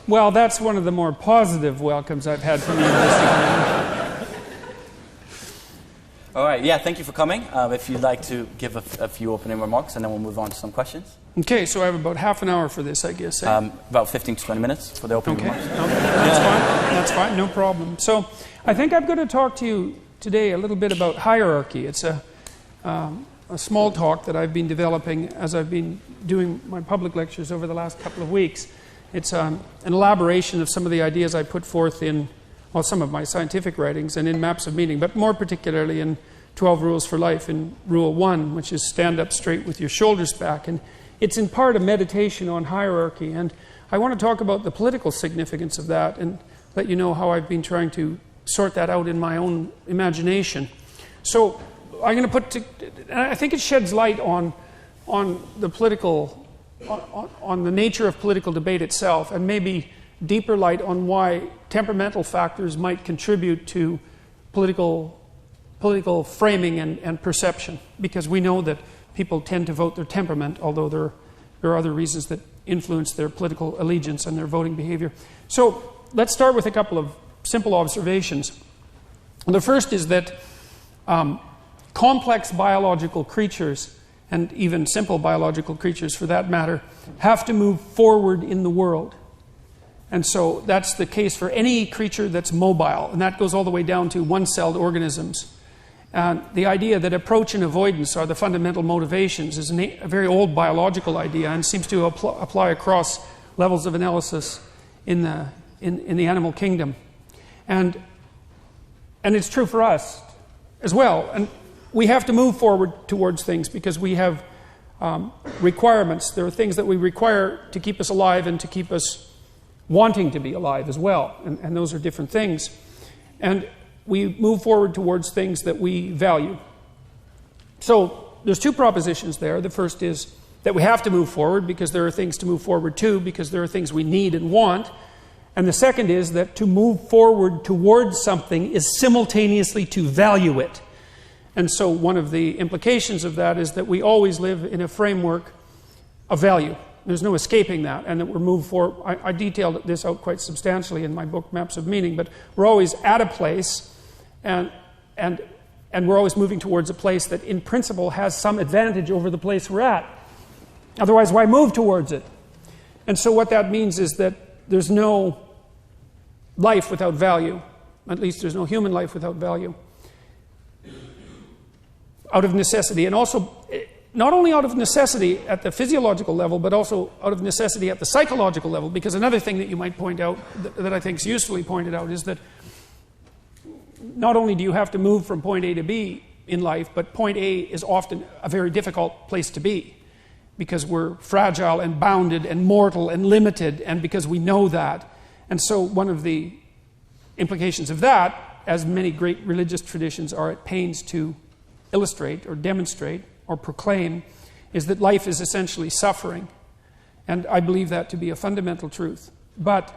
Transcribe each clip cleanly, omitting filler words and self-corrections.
Well, that's one of the more positive welcomes I've had from university. All right, yeah, thank you for coming. If you'd like to give a few opening remarks, and then we'll move on to some questions. Okay, so I have about half an hour for this, I guess. About 15 to 20 minutes for the opening remarks. Okay, that's fine, no problem. So I think I'm going to talk to you today a little bit about hierarchy. It's a small talk that I've been developing as I've been doing my public lectures over the last couple of weeks. It's an elaboration of some of the ideas I put forth in, well, some of my scientific writings and in Maps of Meaning, but more particularly in 12 Rules for Life, in Rule 1, which is stand up straight with your shoulders back. And it's in part a meditation on hierarchy. And I want to talk about the political significance of that and let you know how I've been trying to sort that out in my own imagination. So I'm going to put, and I think it sheds light on the political, on the nature of political debate itself, and maybe deeper light on why temperamental factors might contribute to political framing and perception, because we know that people tend to vote their temperament, although there are other reasons that influence their political allegiance and their voting behavior. So let's start with a couple of simple observations. The first is that complex biological creatures, and even simple biological creatures for that matter, have to move forward in the world. And so that's the case for any creature that's mobile, and that goes all the way down to one-celled organisms. The idea that approach and avoidance are the fundamental motivations is a very old biological idea and seems to apply across levels of analysis in the animal kingdom. And it's true for us as well. And we have to move forward towards things because we have requirements. There are things that we require to keep us alive and to keep us wanting to be alive as well, and those are different things. And we move forward towards things that we value. So there's two propositions there. The first is that we have to move forward because there are things to move forward to, because there are things we need and want. And the second is that to move forward towards something is simultaneously to value it. And so one of the implications of that is that we always live in a framework of value. There's no escaping that, and that we're moved forward. I detailed this out quite substantially in my book, Maps of Meaning, but we're always at a place, and we're always moving towards a place that in principle has some advantage over the place we're at. Otherwise, why move towards it? And so what that means is that there's no life without value. At least there's no human life without value. Out of necessity, and also not only out of necessity at the physiological level, but also out of necessity at the psychological level, because another thing that you might point out, that I think is usefully pointed out, is that not only do you have to move from point A to B in life, but point A is often a very difficult place to be, because we're fragile and bounded and mortal and limited, and because we know that. And so one of the implications of that, as many great religious traditions are at pains to illustrate or demonstrate or proclaim, is that life is essentially suffering. And I believe that to be a fundamental truth. But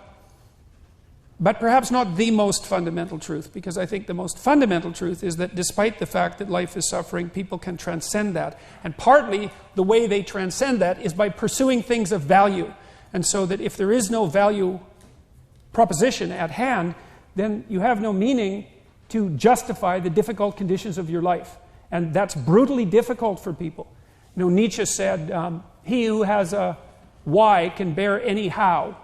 perhaps not the most fundamental truth, because I think the most fundamental truth is that despite the fact that life is suffering, people can transcend that. And partly the way they transcend that is by pursuing things of value. And so that if there is no value proposition at hand, then you have no meaning to justify the difficult conditions of your life. And that's brutally difficult for people. You know, Nietzsche said, he who has a why can bear any how.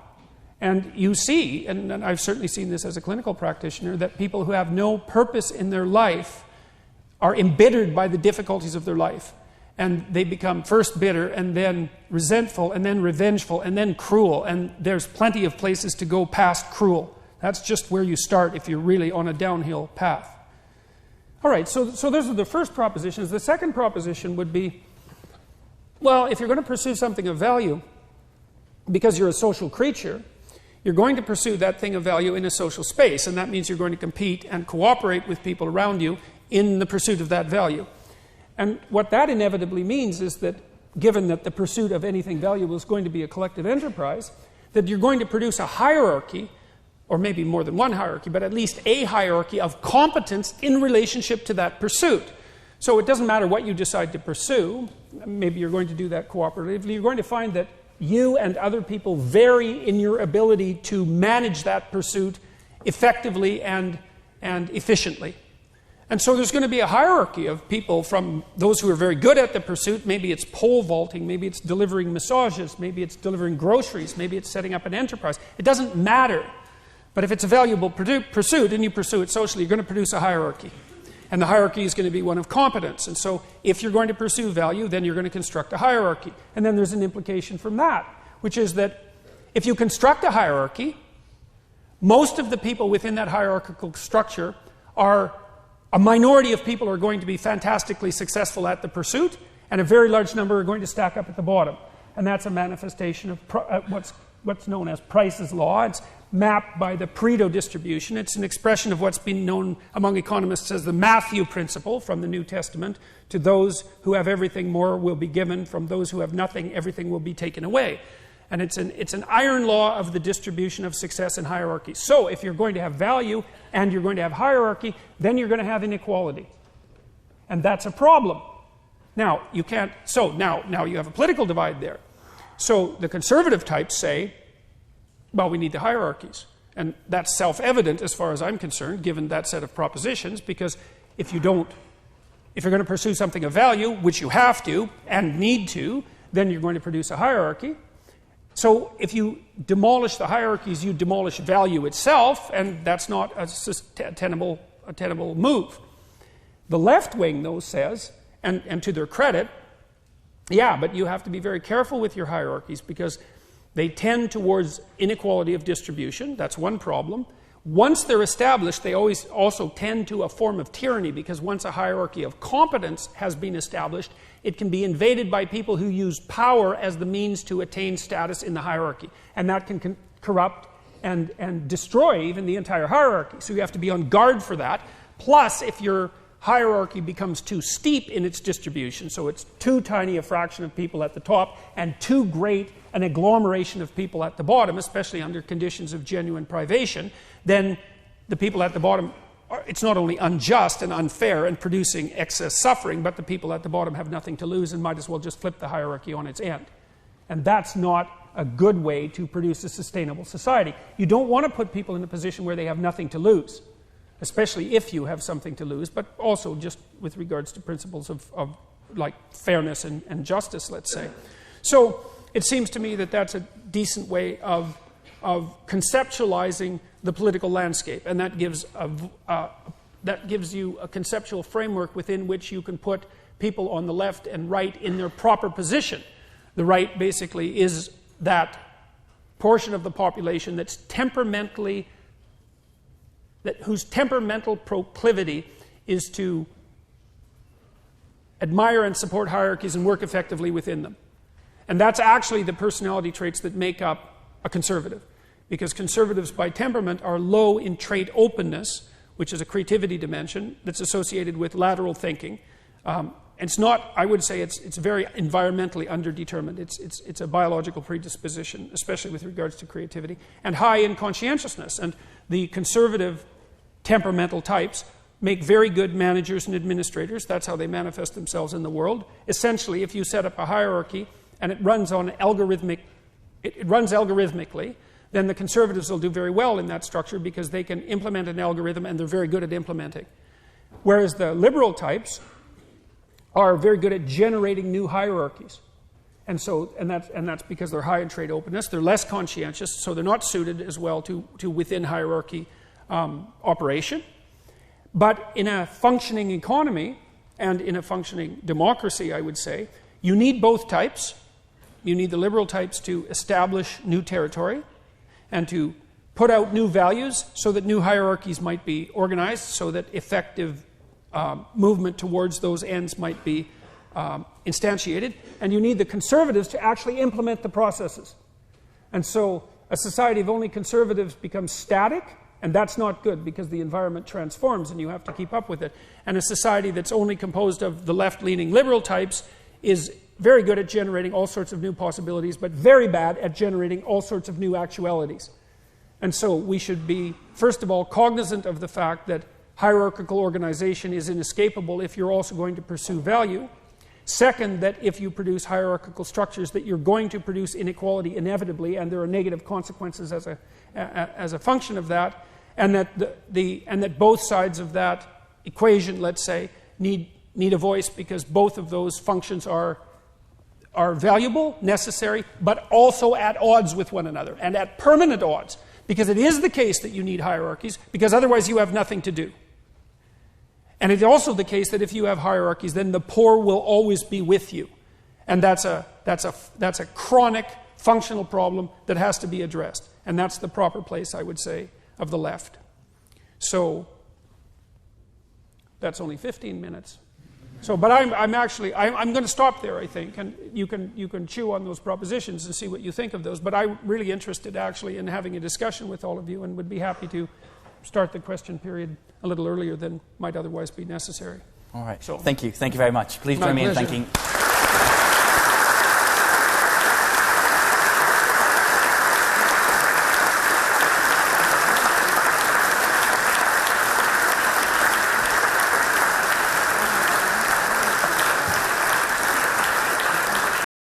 And you see, and I've certainly seen this as a clinical practitioner, that people who have no purpose in their life are embittered by the difficulties of their life. And they become first bitter, and then resentful, and then revengeful, and then cruel. And there's plenty of places to go past cruel. That's just where you start if you're really on a downhill path. All right, so those are the first propositions. The second proposition would be, well, if you're going to pursue something of value, because you're a social creature, you're going to pursue that thing of value in a social space, and that means you're going to compete and cooperate with people around you in the pursuit of that value. And what that inevitably means is that, given that the pursuit of anything valuable is going to be a collective enterprise, that you're going to produce a hierarchy, or maybe more than one hierarchy, but at least a hierarchy of competence in relationship to that pursuit. So it doesn't matter what you decide to pursue. Maybe you're going to do that cooperatively. You're going to find that you and other people vary in your ability to manage that pursuit effectively and efficiently. And so there's going to be a hierarchy of people, from those who are very good at the pursuit. Maybe it's pole vaulting, maybe it's delivering massages, maybe it's delivering groceries, maybe it's setting up an enterprise. It doesn't matter. But if it's a valuable pursuit and you pursue it socially, you're going to produce a hierarchy. And the hierarchy is going to be one of competence. And so if you're going to pursue value, then you're going to construct a hierarchy. And then there's an implication from that, which is that if you construct a hierarchy, most of the people within that hierarchical structure are a minority of people are going to be fantastically successful at the pursuit, and a very large number are going to stack up at the bottom. And that's a manifestation of what's known as Price's law. It's mapped by the Pareto distribution. It's an expression of what's been known among economists as the Matthew principle from the New Testament. To those who have everything, more will be given. From those who have nothing, everything will be taken away. And it's an iron law of the distribution of success in hierarchy. So if you're going to have value and you're going to have hierarchy, then you're going to have inequality. And that's a problem. Now, you can't... So now you have a political divide there. So the conservative types say, well, we need the hierarchies. And that's self-evident as far as I'm concerned, given that set of propositions, because if you're going to pursue something of value, which you have to and need to, then you're going to produce a hierarchy. So if you demolish the hierarchies, you demolish value itself, and that's not a tenable move. The left wing, though, says, and to their credit, yeah, but you have to be very careful with your hierarchies because they tend towards inequality of distribution. That's one problem. Once they're established, they always also tend to a form of tyranny, because once a hierarchy of competence has been established, it can be invaded by people who use power as the means to attain status in the hierarchy. And that can corrupt and destroy even the entire hierarchy. So you have to be on guard for that. Plus, if your hierarchy becomes too steep in its distribution, so it's too tiny a fraction of people at the top and too great an agglomeration of people at the bottom, especially under conditions of genuine privation, then the people at the bottom, it's not only unjust and unfair and producing excess suffering, but the people at the bottom have nothing to lose and might as well just flip the hierarchy on its end. And that's not a good way to produce a sustainable society. You don't want to put people in a position where they have nothing to lose, especially if you have something to lose, but also just with regards to principles of like fairness and justice, let's say. So it seems to me that that's a decent way of conceptualizing the political landscape, and that gives you a conceptual framework within which you can put people on the left and right in their proper position. The right basically is that portion of the population that's whose temperamental proclivity is to admire and support hierarchies and work effectively within them. And that's actually the personality traits that make up a conservative. Because conservatives by temperament are low in trait openness, which is a creativity dimension that's associated with lateral thinking. It's not, I would say, it's very environmentally underdetermined. It's a biological predisposition, especially with regards to creativity. And high in conscientiousness. And the conservative temperamental types make very good managers and administrators. That's how they manifest themselves in the world. Essentially, if you set up a hierarchy and it runs on algorithmically, then the conservatives will do very well in that structure because they can implement an algorithm and they're very good at implementing. Whereas the liberal types are very good at generating new hierarchies. And that's because they're high in trait openness. They're less conscientious, so they're not suited as well to within hierarchy operation. But in a functioning economy and in a functioning democracy, I would say, you need both types. You need the liberal types to establish new territory and to put out new values so that new hierarchies might be organized, so that effective movement towards those ends might be instantiated. And you need the conservatives to actually implement the processes. And so a society of only conservatives becomes static, and that's not good because the environment transforms and you have to keep up with it. And a society that's only composed of the left-leaning liberal types is very good at generating all sorts of new possibilities, but very bad at generating all sorts of new actualities. And so we should be, first of all, cognizant of the fact that hierarchical organization is inescapable if you're also going to pursue value. Second, that if you produce hierarchical structures, that you're going to produce inequality inevitably, and there are negative consequences as a function of that, and that both sides of that equation, let's say, need a voice, because both of those functions are valuable, necessary, but also at odds with one another, and at permanent odds, because it is the case that you need hierarchies, because otherwise you have nothing to do. And it's also the case that if you have hierarchies, then the poor will always be with you. And that's a chronic functional problem that has to be addressed. And that's the proper place, I would say, of the left. So that's only 15 minutes. So, but I'm going to stop there, I think, and you can chew on those propositions and see what you think of those. But I'm really interested, actually, in having a discussion with all of you, and would be happy to start the question period a little earlier than might otherwise be necessary. All right. So, thank you. Thank you very much. Please join me in thanking